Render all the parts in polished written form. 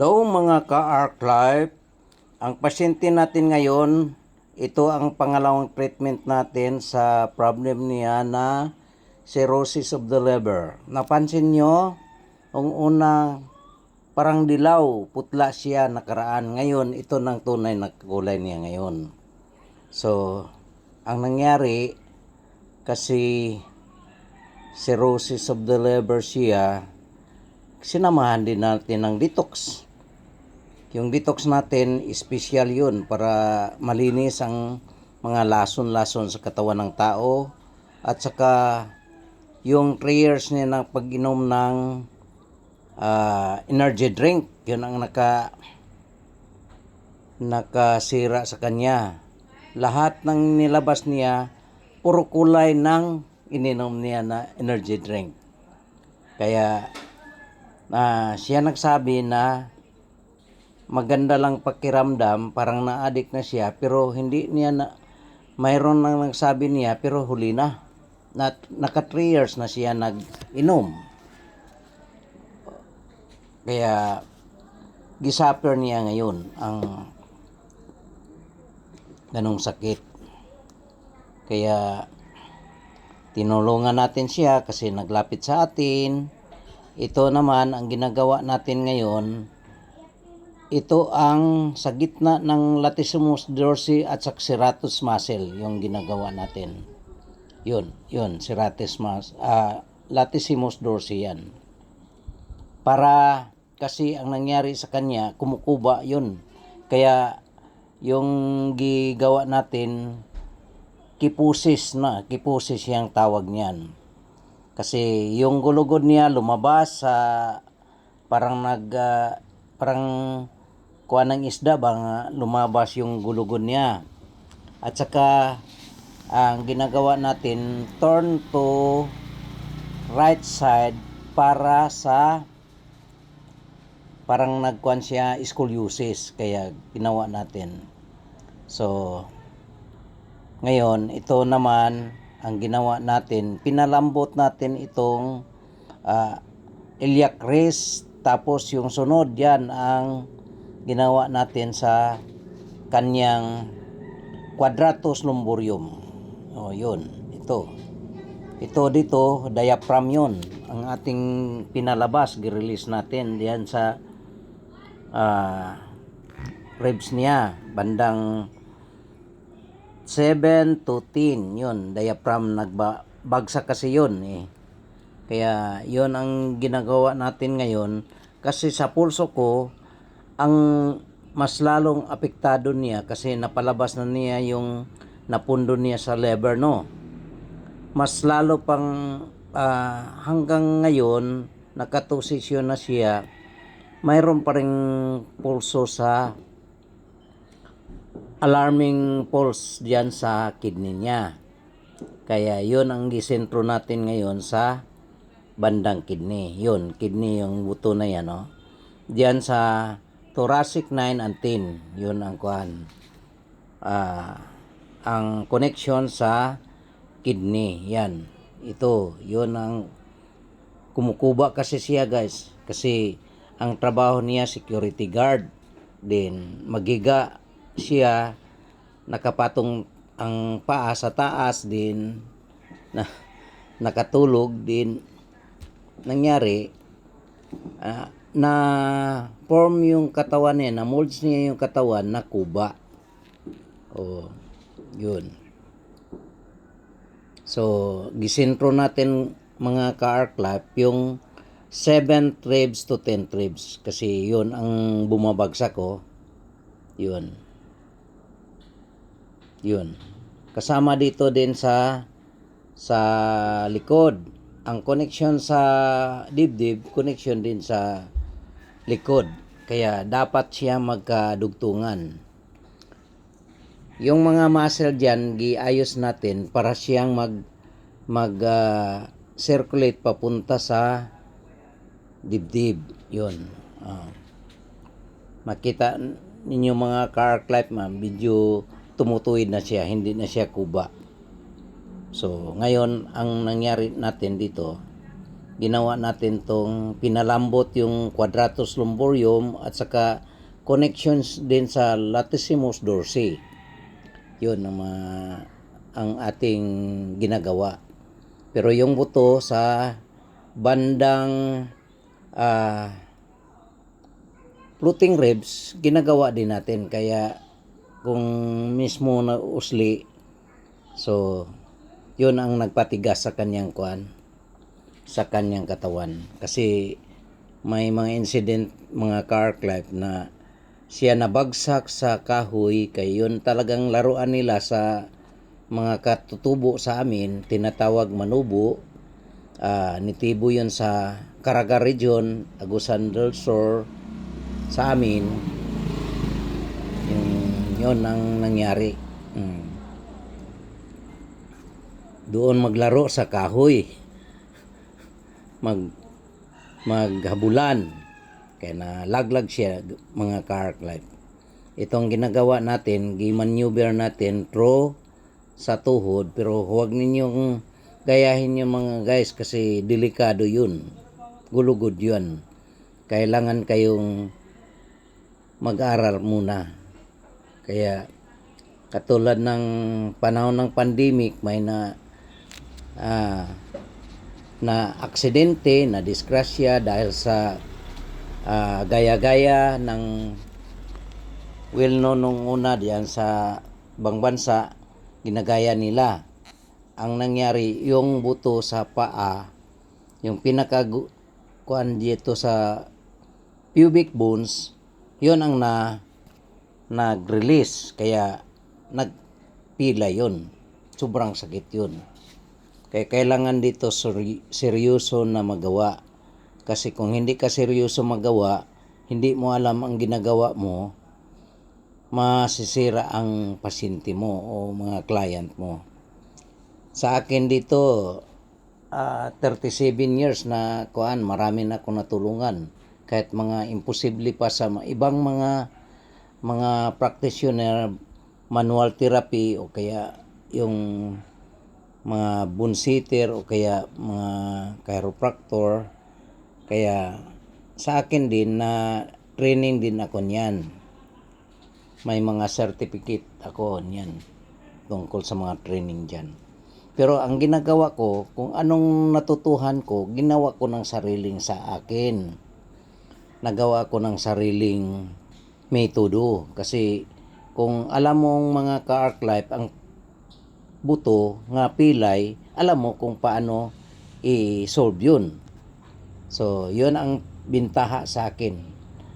Hello mga ka-Arc Life, ang pasyente natin ngayon, ito ang pangalawang treatment natin sa problem niya na cirrhosis of the liver. Napansin nyo, ang una parang dilaw, putla siya nakaraan. Ngayon, ito ng tunay na kulay niya ngayon. So, ang nangyari, kasi cirrhosis of the liver siya, sinamahan din natin ng detox. Yung detox natin, special yun para malinis ang mga lason-lason sa katawan ng tao. At saka yung 3 years niya ng pag-inom ng energy drink, yun ang nakasira sa kanya. Lahat ng nilabas niya, puro kulay ng ininom niya na energy drink. Kaya siya nagsabi na maganda lang pakiramdam, parang na-addict na siya, pero hindi niya na, mayroon nang nagsabi niya, pero huli na. Naka 3 years na siya nag-inom. Kaya, gisuffer niya ngayon ang ganong sakit. Kaya, tinulungan natin siya kasi naglapit sa atin. Ito naman, ang ginagawa natin ngayon, ito ang sa gitna ng latissimus dorsi at sa serratus muscle yung ginagawa natin. Yun, latissimus dorsi yan. Para kasi ang nangyari sa kanya, kumukuba yun. Kaya yung gigawa natin, kipusis yung tawag niyan. Kasi yung gulugod niya lumabas sa parang kuha ng isda bang lumabas yung gulugod niya. At saka ang ginagawa natin, turn to right side para sa parang nagkuhan siya scoliosis, kaya ginawa natin. So ngayon ito naman ang ginawa natin, pinalambot natin itong iliac crest, tapos yung sunod yan ang ginawa natin sa kanyang quadratus lumborium. Yun, ito dito, diaphragm yun ang ating pinalabas, girelease natin diyan sa ribs niya, bandang 7 to 10, yun, diaphragm, nagbagsak kasi yun Kaya yun ang ginagawa natin ngayon, kasi sa pulso ko, ang mas lalong apektado niya kasi napalabas na niya yung napundo niya sa liver, no? Mas lalo pang hanggang ngayon, nakatusisyon na siya, mayroon pa ring pulso sa alarming pulse diyan sa kidney niya. Kaya yun ang gisentro natin ngayon sa bandang kidney. Yun, kidney yung buto na yan, no? Diyan sa thoracic 9 and 10, yun ang kuhan. Ang connection sa kidney, yan. Ito, yun ang kumukuba kasi siya, guys. Kasi ang trabaho niya security guard. Din magiga siya, nakapatong ang paa sa taas din, nakatulog din. Nangyari, na form yung katawan niya, na molds niya yung katawan na kuba. Yun. So, gisintro natin mga ka-Arc Life yung 7 ribs to 10 ribs kasi yun ang bumabagsak Yun. Kasama dito din sa likod. Ang connection sa dibdib, connection din sa likod. Kaya dapat siya magkadugtungan. Yung mga muscle diyan, giayos natin para siyang circulate papunta sa dibdib. Yun. Makita ninyo mga ka-Arc Life, medyo tumutuwid na siya, hindi na siya kuba. So, ngayon, ang nangyari natin dito, ginawa natin tong pinalambot yung quadratus lumborium at saka connections din sa latissimus dorsi. Yun ang ating ginagawa. Pero yung buto sa bandang floating ribs, ginagawa din natin. Kaya kung mismo na usli, so yun ang nagpatigas sa kanyang sa kanyang katawan. Kasi may mga incident, mga car life na siya nabagsak sa kahoy, kaya yun talagang laruan nila sa mga katutubo sa amin, tinatawag manubo. Nitibo yun sa Caraga Region, Agusan del Sur, sa amin. Yun ang nangyari. Doon maglaro sa kahoy, maghabulan, kaya nalaglag siya, mga car life. Itong ginagawa natin, gimaneuver natin through sa tuhod, pero huwag ninyong gayahin yung mga guys kasi delikado yun, gulugod yun. Kailangan kayong mag-aral muna. Kaya katulad ng panahon ng pandemic, may na aksidente, na disgrasya dahil sa gaya-gaya ng well-known nung una diyan sa ibang bansa, ginagaya nila. Ang nangyari, yung buto sa paa, yung pinakakuan dito sa pubic bones, yun ang nag-release, kaya nagpila yun. Sobrang sakit yun. Kaya kailangan dito seryoso na magawa. Kasi kung hindi ka seryoso magawa, hindi mo alam ang ginagawa mo, masisira ang pasyente mo o mga client mo. Sa akin dito, 37 years na marami na akong natulungan. Kahit mga imposible pa sa ibang mga practitioner, manual therapy o kaya yung mga bone sitter o kaya mga chiropractor. Kaya sa akin din na training din ako niyan. May mga certificate ako niyan tungkol sa mga training diyan. Pero ang ginagawa ko, kung anong natutuhan ko, ginawa ko ng sariling sa akin. Nagawa ko ng sariling metodo. Kasi kung alam mong mga ka-arc life, ang buto nga pilay, alam mo kung paano i-solve yun. So, yun ang bintaha sa akin.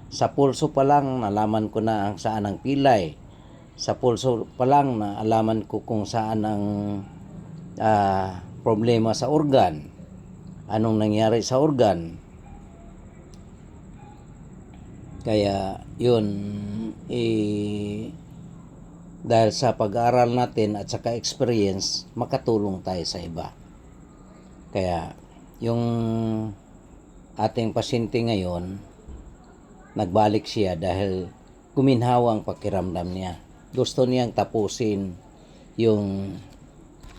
Sa pulso pa lang, nalaman ko na ang saan ang pilay. Sa pulso pa lang, naalaman ko kung saan ang problema sa organ. Anong nangyari sa organ. Kaya yun, dahil sa pag-aaral natin at saka experience, makatulong tayo sa iba. Kaya yung ating pasyente ngayon, nagbalik siya dahil guminhawa ang pakiramdam niya. Gusto niyang tapusin yung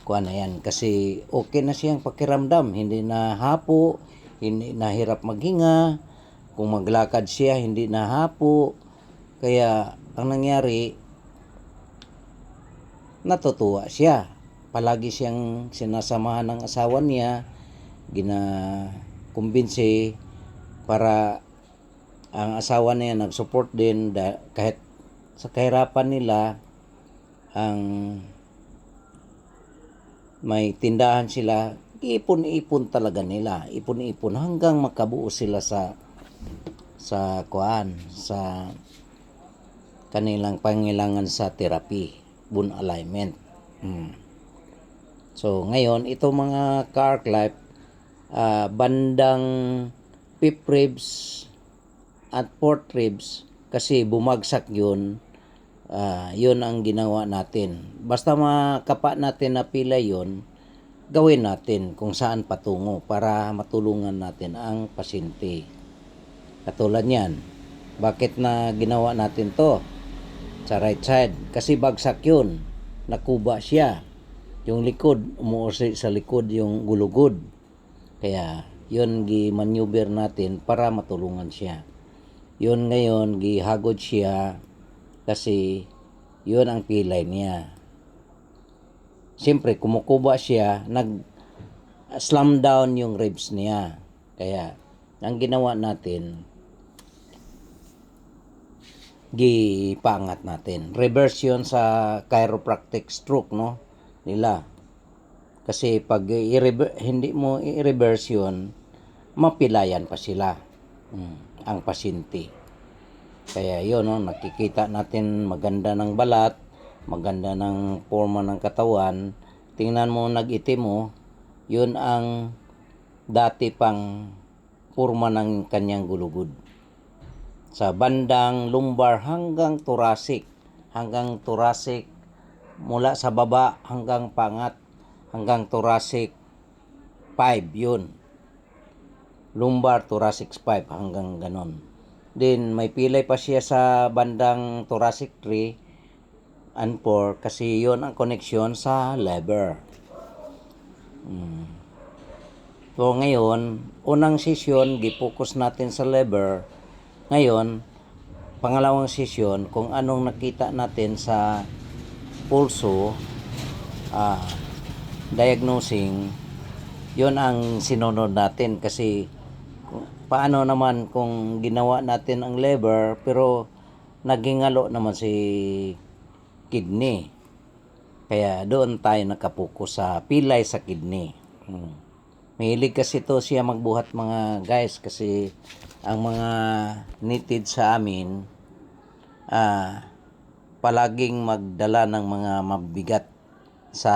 na yan kasi okay na siyang pakiramdam, hindi na hapo, hindi na hirap maghinga, kung maglakad siya hindi na hapo. Kaya ang nangyari, natutuwa siya. Palagi siyang sinasamahan ng asawa niya, ginakumbinsi para ang asawa niya nag-support din kahit sa kahirapan nila. Ang may tindahan sila, ipon-ipon talaga nila, ipon-ipon hanggang makabuo sila sa kanilang pangailangan sa therapy, bone alignment. So ngayon, ito mga car life, bandang 5th ribs at 4th ribs, kasi bumagsak yun. Yun ang ginawa natin. Basta makapa natin na pila yun, gawin natin kung saan patungo para matulungan natin ang pasyente. Katulad yan, bakit na ginawa natin to sa right side? Kasi bagsak yun, nakuba siya, yung likod, umuusay sa likod yung gulugod. Kaya Yun gi-maneuver natin para matulungan siya. Yun ngayon gihagod siya kasi yun ang pilay niya. Siyempre kumukuba siya, nag-slam down yung ribs niya. Kaya ang ginawa natin, gipaangat natin. Reverse yun sa chiropractic stroke, no? Nila. Kasi pag hindi mo i-reverse yun, mapilayan pa sila. Ang pasyente. Kaya yun, no? Nakikita natin maganda ng balat, maganda ng forma ng katawan. Tingnan mo nag-itim mo, yun ang dati pang forma ng kanyang gulugod. Sa bandang lumbar hanggang thoracic, mula sa baba hanggang pangat, hanggang thoracic 5 yun. Lumbar, thoracic 5 hanggang ganon. Then may pilay pa siya sa bandang thoracic 3 and 4 kasi yun ang koneksyon sa lever. So ngayon, unang sesyon, gipokus natin sa lever. Ngayon, pangalawang sesyon, kung anong nakita natin sa pulso, diagnosing, yun ang sinunod natin kasi paano naman kung ginawa natin ang lever pero nagingalo naman si kidney. Kaya doon tayo nakapokus sa pilay sa kidney. Mahilig kasi to siya magbuhat mga guys kasi ang mga needed sa amin palaging magdala ng mga mabigat sa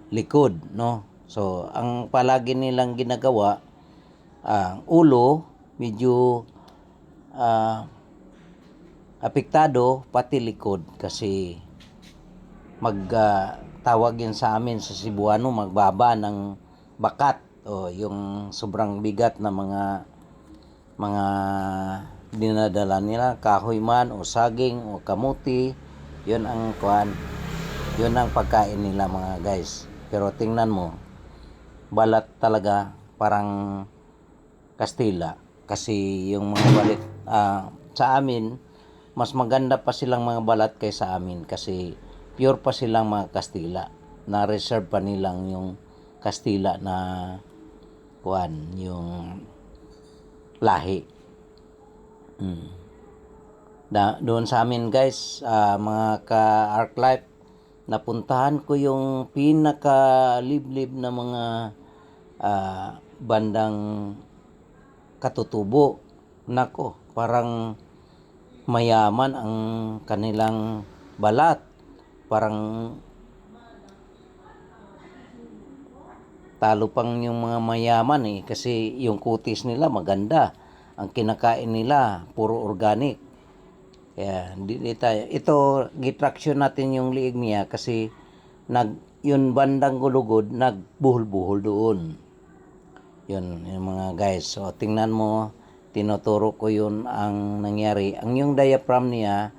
likod, no? So ang palagi nilang ginagawa, ang ulo medyo apektado, pati likod kasi tawag yan sa amin sa Cebuano, magbaba ng bakat o yung sobrang bigat na mga dinadala nila, kahoy man o saging o kamuti, yun ang pagkain nila mga guys. Pero tingnan mo, balat talaga parang Kastila kasi yung mga balat sa amin mas maganda pa silang mga balat kaysa amin kasi pure pa silang mga Kastila, na reserve pa nilang yung Kastila na yung lahi. Doon sa amin guys, mga ka-Arc Life, napuntahan ko yung pinaka-liblib na mga bandang Katutubo. Nako, parang mayaman ang kanilang balat. Parang talo pang yung mga mayaman kasi yung kutis nila maganda. Ang kinakain nila puro organic. Kaya hindi tayo. Ito, gitraction natin yung liig niya kasi yun bandang gulugod, nagbuhol-buhol doon. Yun, yung mga guys. So, tingnan mo, tinuturo ko yun ang nangyari. Ang yung diaphragm niya,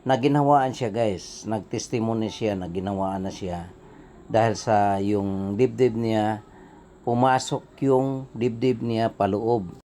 naginhawaan siya guys. Nagtestimony siya, naginhawaan na siya. Dahil sa yung dibdib niya, pumasok yung dibdib niya paloob.